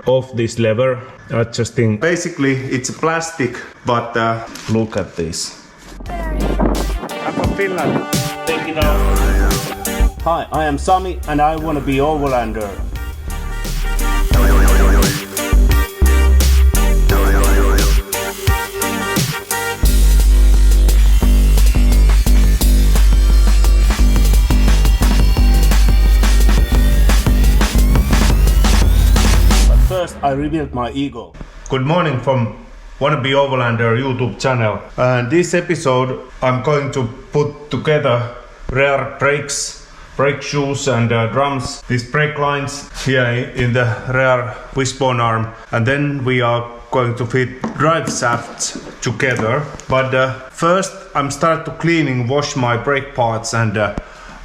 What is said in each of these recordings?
off this lever, adjusting. Basically it's plastic, but look at this. I'm from Finland. Take it out. Hi, I am Sami and I want to be Overlander. I revealed my ego. Good morning from Wannabe Overlander YouTube channel. And this episode I'm going to put together rear brakes, brake shoes and drums, these brake lines here in the rear wishbone arm, and then we are going to fit drive shafts together. But first I'm start to wash my brake parts, and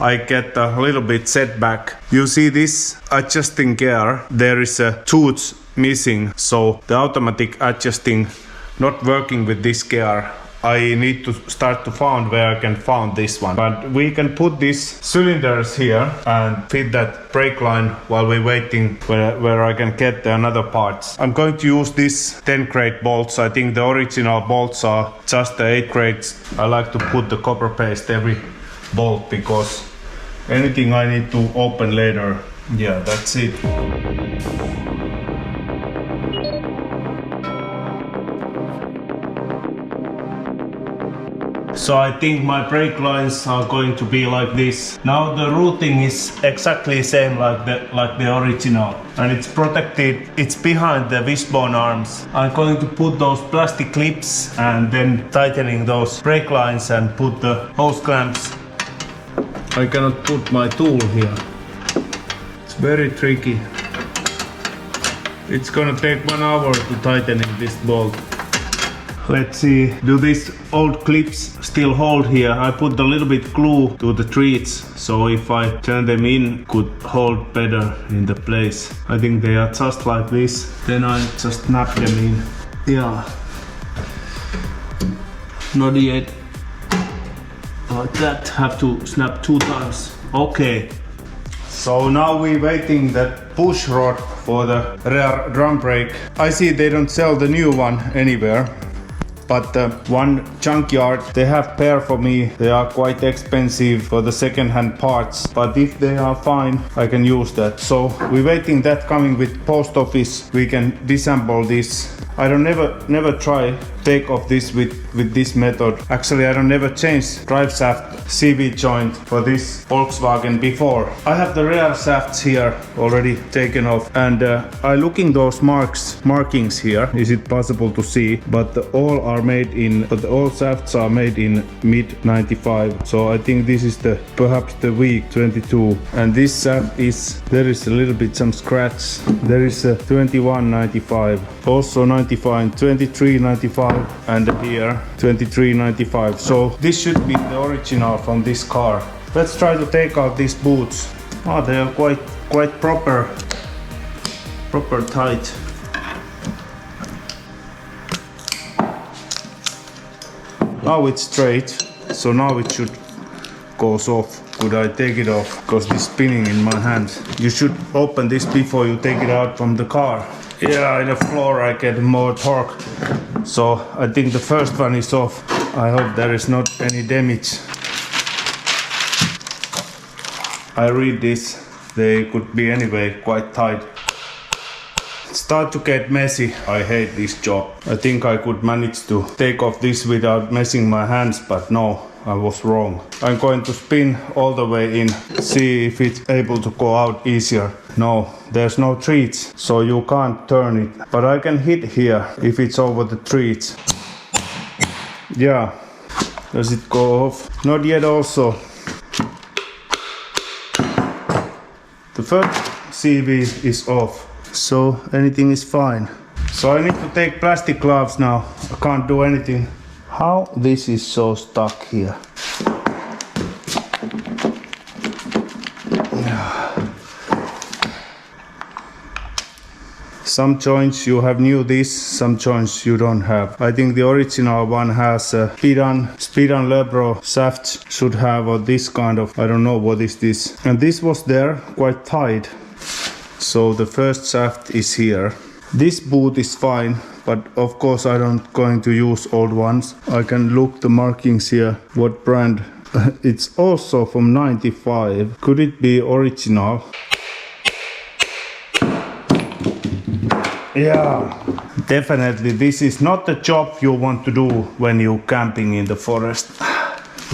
I get a little bit setback. You see this adjusting gear, there is a tooth missing, so the automatic adjusting not working with this gear. I need to start to find where I can find this one, but we can put these cylinders here and fit that brake line while we're waiting where I can get another parts. I'm going to use these 10 grade bolts. I think the original bolts are just the 8 grades. I like to put the copper paste every bolt because anything I need to open later. Yeah, that's it. So I think my brake lines are going to be like this. Now the routing is exactly same like the original, and it's protected. It's behind the wishbone arms. I'm going to put those plastic clips and then tightening those brake lines and put the hose clamps. I cannot put my tool here. It's very tricky. It's gonna take 1 hour to tightening this bolt. Let's see, do these old clips still hold here? I put a little bit glue to the treats, so if I turn them in, could hold better in the place. I think they are just like this. Then I just snap them in. Yeah. Not yet. Like that, have to snap 2 times. Okay. So now we're waiting that push rod for the rear drum brake. I see they don't sell the new one anywhere. But one junkyard, they have pair for me. They are quite expensive for the second-hand parts, but if they are fine, I can use that. So we're waiting that coming with post office. We can disassemble this. I don't never try take off this with this method. Actually, I don't never change drive shaft CV joint for this Volkswagen before. I have the rear shafts here already taken off, and I looking those markings here. Is it possible to see? But all shafts are made in mid 95. So I think this is perhaps the week 22. And this shaft there is a little bit some scratch. There is a 2195, also 95, 2395, and here 2395. So this should be the original from this car. Let's try to take out these boots. Oh, they are quite proper tight. Now it's straight, so now it should goes off. Could I take it off? Because this spinning in my hand. You should open this before you take it out from the car. Yeah, in the floor I get more torque. So I think the first one is off. I hope there is not any damage. I read this. They could be anyway quite tight. Start to get messy. I hate this job. I think I could manage to take off this without messing my hands, but no, I was wrong. I'm going to spin all the way in, see if it's able to go out easier. No, there's no treats, so you can't turn it. But I can hit here if it's over the treats. Yeah, does it go off? Not yet also. The first CV is off, so anything is fine. So I need to take plastic gloves now. I can't do anything. How this is so stuck here. Some joints you have new this, some joints you don't have. I think the original one has a Inner NBR shaft should have, or this kind of, I don't know what is this. And this was there quite tight. So the first shaft is here. This boot is fine, but of course I don't going to use old ones. I can look the markings here, what brand. It's also from 95. Could it be original? Yeah, definitely this is not the job you want to do when you're camping in the forest.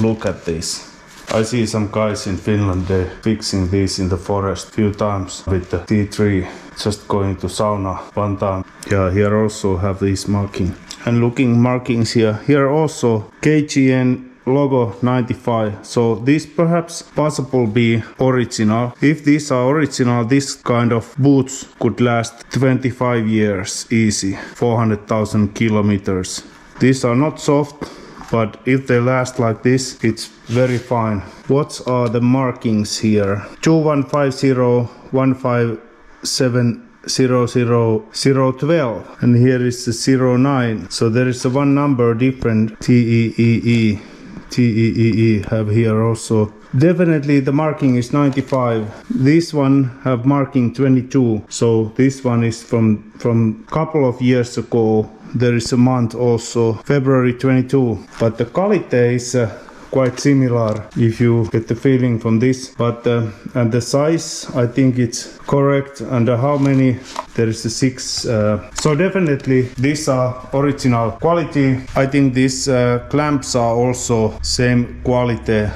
Look at this. I see some guys in Finland, they're fixing this in the forest few times with the T3. Just going to sauna one time. Yeah, here also have this marking. And looking markings here also GKN logo 95. So this perhaps possible be original. If these are original, this kind of boots could last 25 years easy, 400,000 kilometers. These are not soft, but if they last like this, it's very fine. What are the markings here? 2150-157-00012, and here is the 09. So there is a one number different. TEEE have here also. Definitely the marking is 95. This one have marking 22. So this one is from couple of years ago. There is a month also, February 22. But the quality is quite similar if you get the feeling from this. But and the size, I think it's correct. And how many? There is a 6. So definitely these are original quality. I think these clamps are also same quality.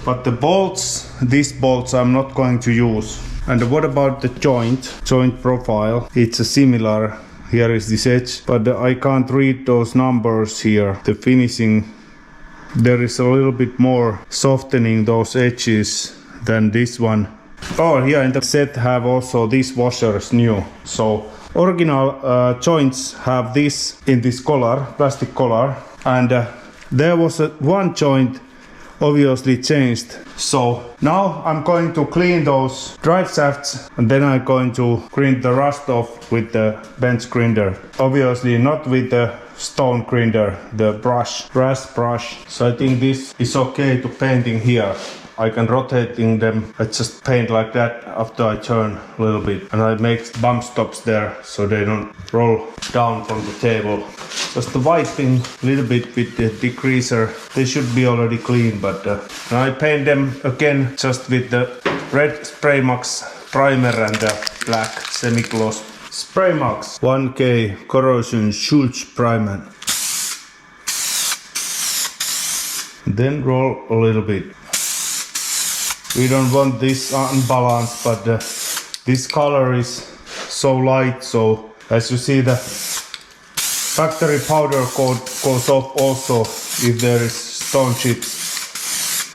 But the bolts, these bolts I'm not going to use. And what about the joint profile? It's a similar. Here is this edge, but I can't read those numbers here. The finishing, there is a little bit more softening those edges than this one. Oh, here in the set have also these washers new. So original joints have this in this collar, plastic collar, and there was one joint obviously changed. So now I'm going to clean those drive shafts, and then I'm going to clean the rust off with the bench grinder. Obviously not with the stone grinder, the brass brush. So I think this is okay to painting here. I can rotating them. I just paint like that after I turn a little bit, and I make bump stops there so they don't roll down from the table. Just the wiping a little bit with the degreaser. They should be already clean, but I paint them again just with the red Spray Max primer and the black semi-gloss Spray Max 1K corrosion Schultz primer. Then roll a little bit. We don't want this unbalanced, but this color is so light, so as you see the factory powder coat goes off also if there is stone chips.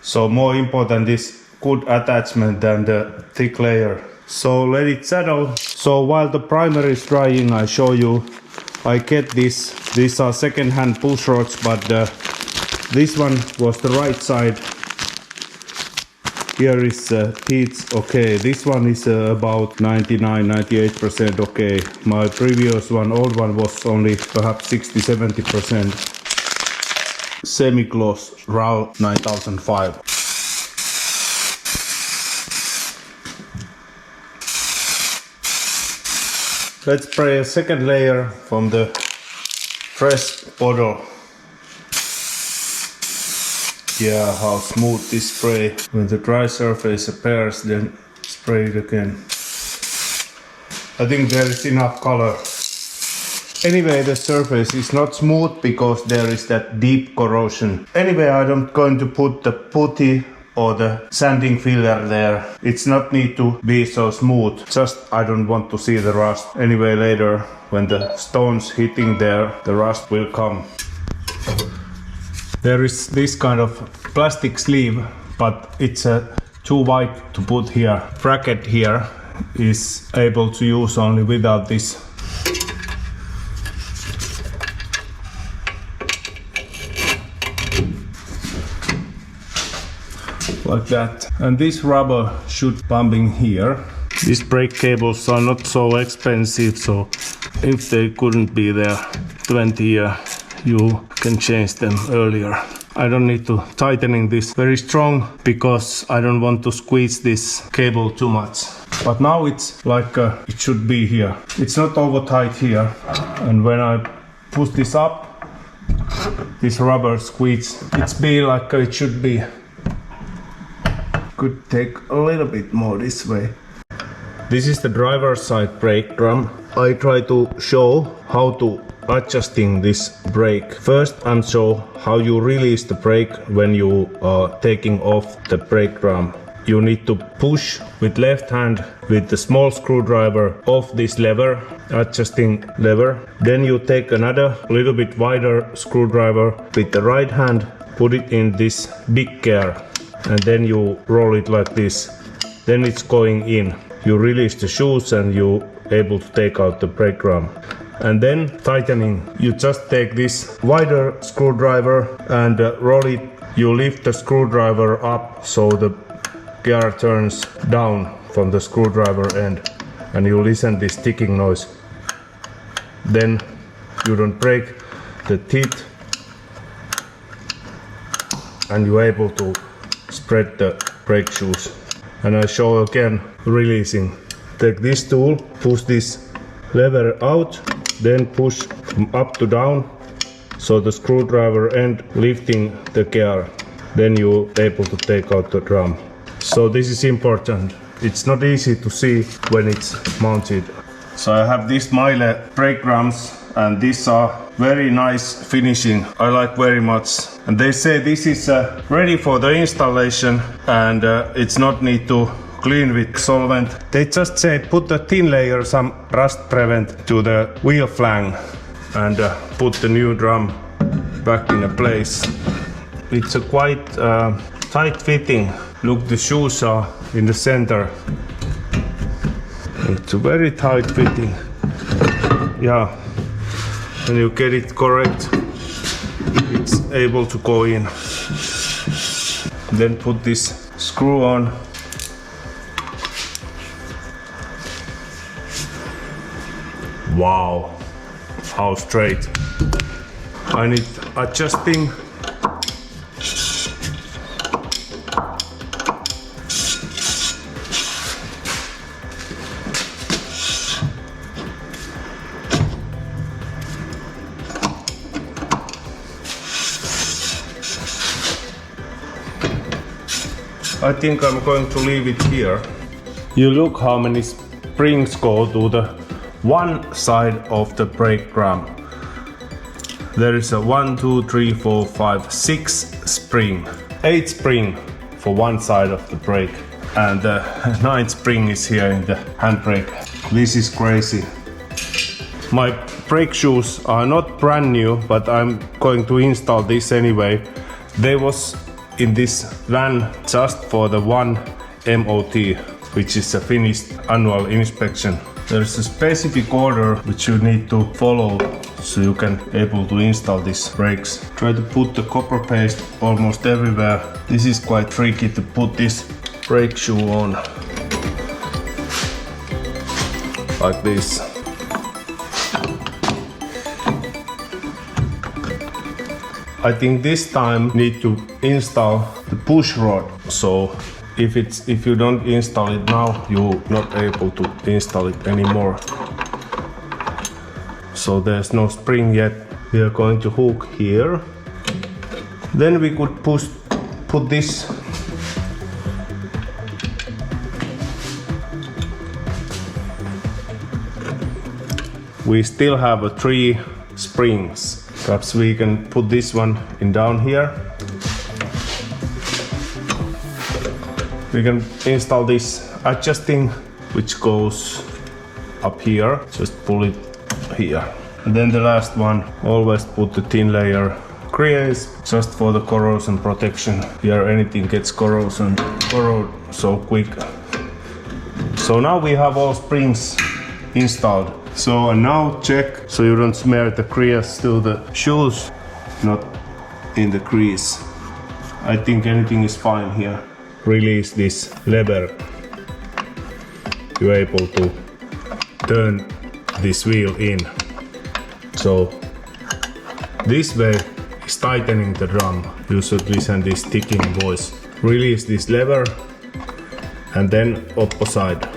So more important is good attachment than the thick layer. So let it settle. So while the primer is drying, I show you, I get this. These are second-hand push rods, but this one was the right side. Here is teeth okay. This one is about 99-98% okay. My previous one, old one, was only perhaps 60-70%. Semi-gloss RAW 9005. Let's spray a second layer from the fresh bottle. Yeah, how smooth this spray. When the dry surface appears, then spray it again. I think there is enough color. Anyway, the surface is not smooth because there is that deep corrosion. Anyway, I'm going to put the putty or the sanding filler there. It's not need to be so smooth. Just I don't want to see the rust. Anyway, later when the stones hitting there, the rust will come. There is this kind of plastic sleeve, but it's too wide to put here. Bracket here is able to use only without this. Like that. And this rubber should pumping here. These brake cables are not so expensive, so if they couldn't be there 20 years, you can change them earlier. I don't need to tightening this very strong because I don't want to squeeze this cable too much. But now it's like it should be here. It's not over tight here. And when I push this up, this rubber squeeze, it's be like it should be. Could take a little bit more this way. This is the driver's side brake drum. I try to show how to adjusting this brake. First, I'm show how you release the brake when you are taking off the brake drum. You need to push with left hand with the small screwdriver off this lever, adjusting lever. Then you take another little bit wider screwdriver with the right hand, put it in this big gear, and then you roll it like this. Then it's going in. You release the shoes and you able to take out the brake drum. And then tightening, you just take this wider screwdriver and roll it. You lift the screwdriver up so the gear turns down from the screwdriver end, and you listen this ticking noise. Then you don't break the teeth and you're able to spread the brake shoes. And I show again releasing. Take this tool, push this lever out, then push from up to down, so the screwdriver end lifting the gear. Then you're able to take out the drum. So this is important. It's not easy to see when it's mounted. So I have these Miele brake drums, and these are very nice finishing. I like very much. And they say this is ready for the installation, and it's not need to clean with solvent. They just say put a thin layer some rust prevent to the wheel flange and put the new drum back in a place. It's a quite tight fitting. Look, the shoes are in the center. It's a very tight fitting. Yeah, when you get it correct, it's able to go in. Then put this screw on. Wow, how straight. I need adjusting. I think I'm going to leave it here. You look how many springs go to the one side of the brake drum. There is a 1, 2, 3, 4, 5, 6 spring. 8 spring for one side of the brake. And the 9th spring is here in the handbrake. This is crazy. My brake shoes are not brand new, but I'm going to install this anyway. They was in this van just for the one MOT, which is a finished annual inspection. There's a specific order which you need to follow so you can able to install these brakes. Try to put the copper paste almost everywhere. This is quite tricky to put this brake shoe on. Like this. I think this time need to install the push rod. So if you don't install it now, you're not able to install it anymore. So there's no spring yet. We are going to hook here. Then we could put this we still have 3 springs. Perhaps we can put this one in down here. We can install this adjusting, which goes up here. Just pull it here. And then the last one, always put the thin layer grease just for the corrosion protection. Here anything gets corrode so quick. So now we have all springs installed. So now check so you don't smear the grease to the shoes, not in the grease. I think anything is fine here. Release this lever. You're able to turn this wheel in. So this way is tightening the drum. you should listen this ticking voice. Release this lever and then opposite.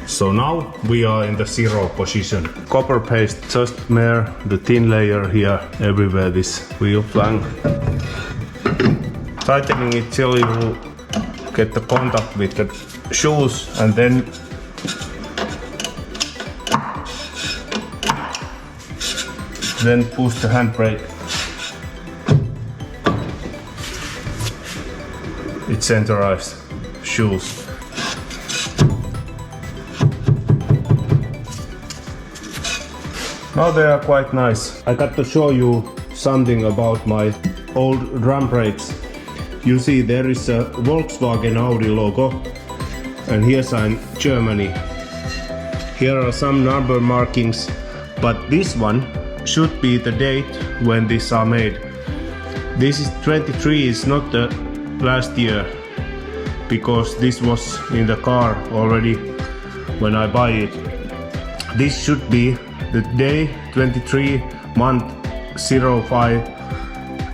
So now we are in the 0 position. Copper paste just smear the thin layer here everywhere this wheel flank. Tightening it till you get the contact with the shoes and then push the handbrake. It centerized shoes. Now they are quite nice. I got to show you something about my old drum brakes. You see there is a Volkswagen Audi logo and here's in Germany. Here are some number markings, but this one should be the date when these are made. This is 23, is not the last year, because this was in the car already when I buy it. This should be the day 23, month 05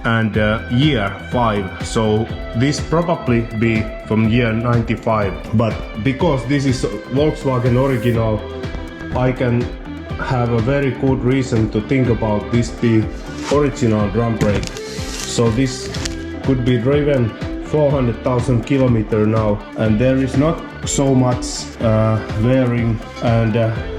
and year 5. So this probably be from year 95. But because this is Volkswagen original, I can have a very good reason to think about this be original drum brake. So this could be driven 400,000 kilometers now, and there is not so much wearing, and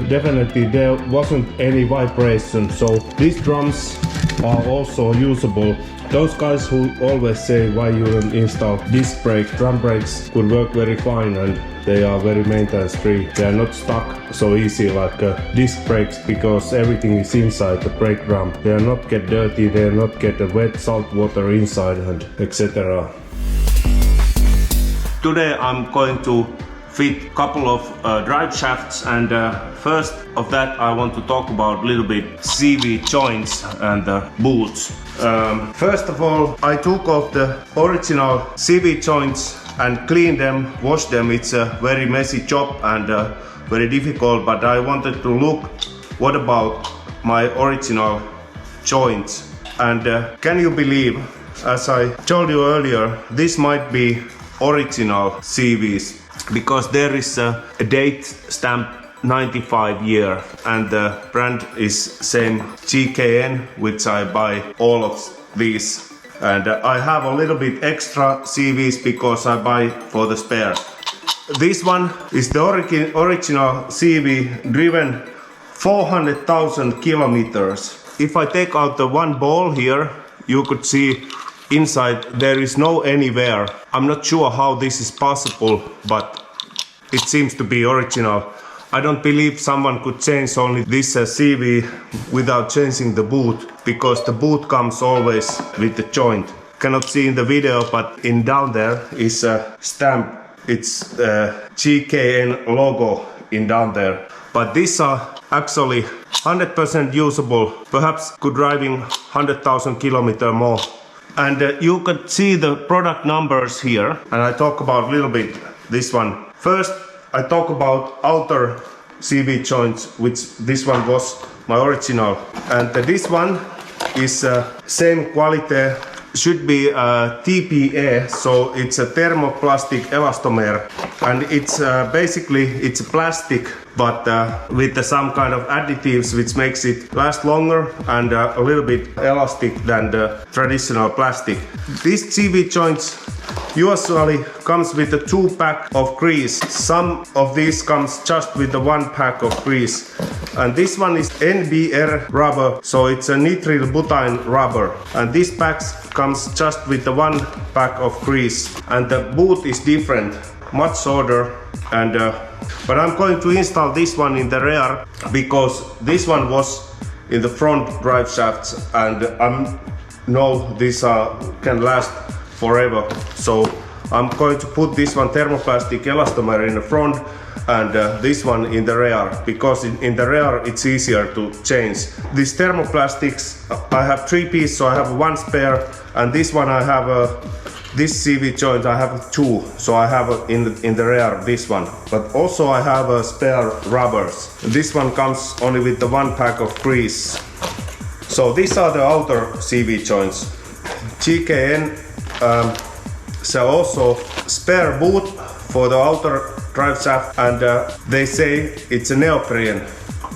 definitely there wasn't any vibration. So these drums are also usable. Those guys who always say why you don't install disc brake, drum brakes could work very fine and they are very maintenance free. They are not stuck so easy like disc brakes, because everything is inside the brake drum. They are not get dirty, they are not get wet salt water inside and etc. Today I'm going to fit a couple of drive shafts, and first of that I want to talk about a little bit CV joints and boots. First of all, I took off the original CV joints and cleaned them, washed them. It's a very messy job and very difficult, but I wanted to look what about my original joints. And can you believe, as I told you earlier, this might be original CVs, because there is a date stamp 95 year and the brand is same GKN, which I buy all of these, and I have a little bit extra CVs because I buy for the spare. This one is the original CV, driven 400,000 kilometers. If I take out the one ball here, you could see inside there is no any wear. I'm not sure how this is possible, but it seems to be original. I don't believe someone could change only this CV without changing the boot, because the boot comes always with the joint. Cannot see in the video, but in down there is a stamp. It's GKN logo in down there. But these are actually 100% usable, perhaps good driving 100,000 kilometers more. And you could see the product numbers here, and I talk about a little bit this one. First, I talk about Outer CV joints, which this one was my original. And this one is same quality, should be TPE, so it's a thermoplastic elastomer. And it's basically it's plastic, but with some kind of additives which makes it last longer and a little bit elastic than the traditional plastic. These CV joints usually comes with a 2-pack of grease. Some of these comes just with the 1 pack of grease. And this one is NBR rubber, so it's a nitrile butane rubber. And this pack comes just with the 1 pack of grease. And the boot is different, much shorter. And but I'm going to install this one in the rear, because this one was in the front drive shafts, and I know these can last forever. So I'm going to put this one thermoplastic elastomer in the front and this one in the rear, because in the rear it's easier to change. These thermoplastics, I have 3 pieces, so I have 1 spare, and this one I have this CV joint I have 2, so I have in the rear this one. But also I have spare rubbers. This one comes only with the 1 pack of grease. So these are the outer CV joints. GKN sell also spare boot for the outer drive shaft, and they say it's a neoprene.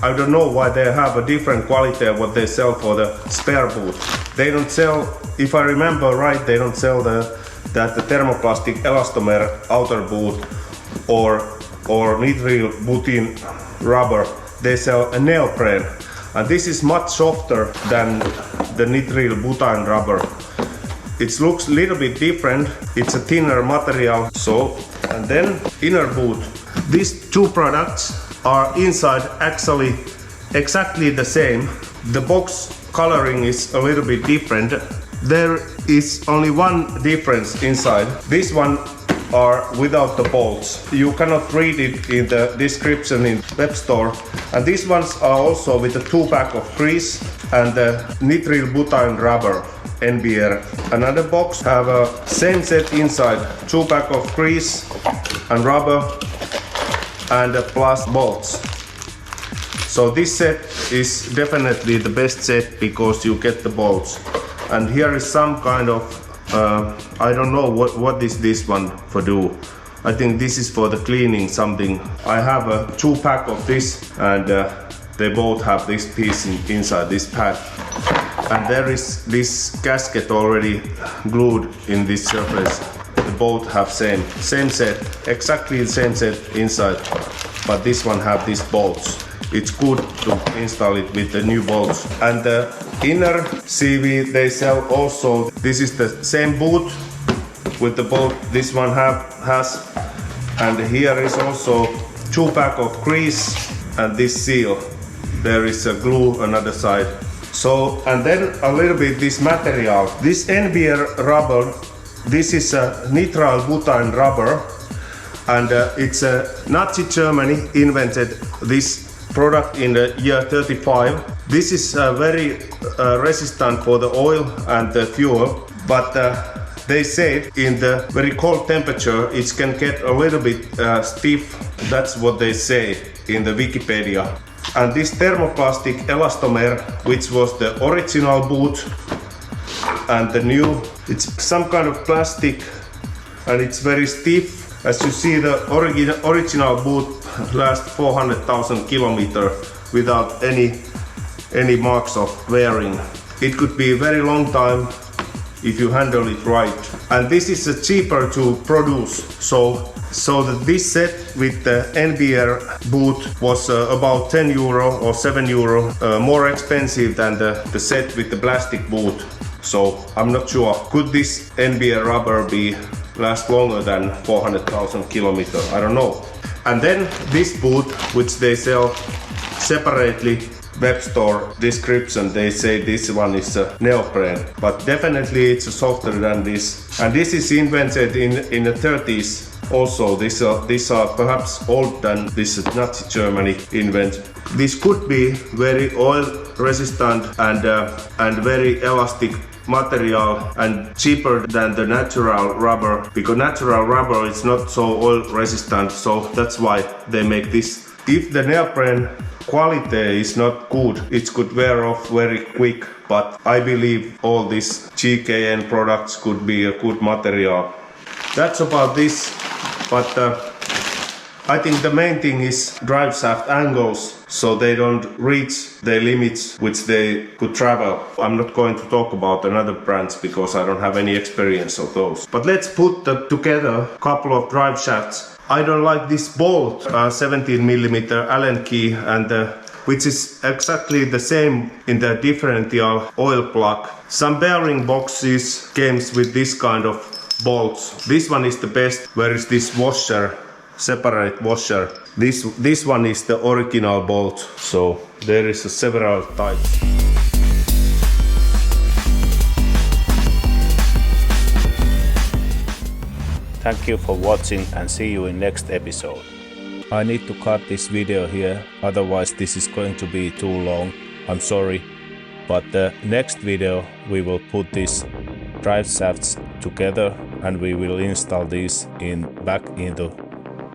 I don't know why they have a different quality of what they sell for the spare boot. They don't sell, if I remember right, they don't sell the thermoplastic elastomer outer boot or nitrile butene rubber. They sell a neoprene, and this is much softer than the nitrile butane rubber. It looks a little bit different. It's a thinner material. So, and then inner boot. These two products are inside actually exactly the same. The box coloring is a little bit different. There is only one difference inside. This one are without the bolts. You cannot read it in the description in web store. And these ones are also with a 2-pack of grease and the nitrile butane rubber NBR. Another box have a same set inside, 2-pack of grease and rubber and plus bolts. So this set is definitely the best set because you get the bolts. And here is some kind of I don't know what is this one for do. I think this is for the cleaning something. I have a 2-pack of this, and they both have this piece inside this pack. And there is this gasket already glued in this surface. They both have same set, exactly the same set inside, but this one have these bolts. It's good to install it with the new bolts. And the Inner CV they sell also. This is the same boot with the bolt this one has. And here is also 2-pack of grease and this seal. There is a glue another side. So, and then a little bit this material. This NBR rubber, this is a nitrile butane rubber, and it's Nazi Germany invented this product in the year 35. This is very resistant for the oil and the fuel, but they say in the very cold temperature it can get a little bit stiff. That's what they say in the Wikipedia. And this thermoplastic elastomer, which was the original boot, and the new, it's some kind of plastic and it's very stiff. As you see, the original boot lasts 400,000 kilometers without any marks of wearing. It could be a very long time if you handle it right. And this is cheaper to produce. So this set with the NBR boot was about 10 euro or 7 euro more expensive than the set with the plastic boot. So I'm not sure. Could this NBR rubber last longer than 400,000 kilometers? I don't know. And then this boot, which they sell separately, web store description, they say this one is a neoprene, but definitely it's softer than this. And this is invented in the 30s. Also, these are perhaps older than this Nazi Germany invent. This could be very oil resistant and very elastic material and cheaper than the natural rubber, because natural rubber is not so oil resistant, so that's why they make this. If the neoprene quality is not good, it could wear off very quick, but I believe all these GKN products could be a good material. That's about this, but I think the main thing is drive shaft angles, so they don't reach the limits which they could travel. I'm not going to talk about another brands because I don't have any experience of those. But let's put together a couple of drive shafts. I don't like this bolt, 17mm Allen key, and which is exactly the same in the differential oil plug. Some bearing boxes came with this kind of bolts. This one is the best. Where is this washer? Separate washer. This one is the original bolt. So there is several types. Thank you for watching and see you in next episode. I need to cut this video here, otherwise this is going to be too long. I'm sorry. But the next video we will put these drive shafts together and we will install these back into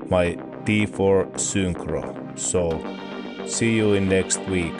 my T4 Syncro. So see you in next week.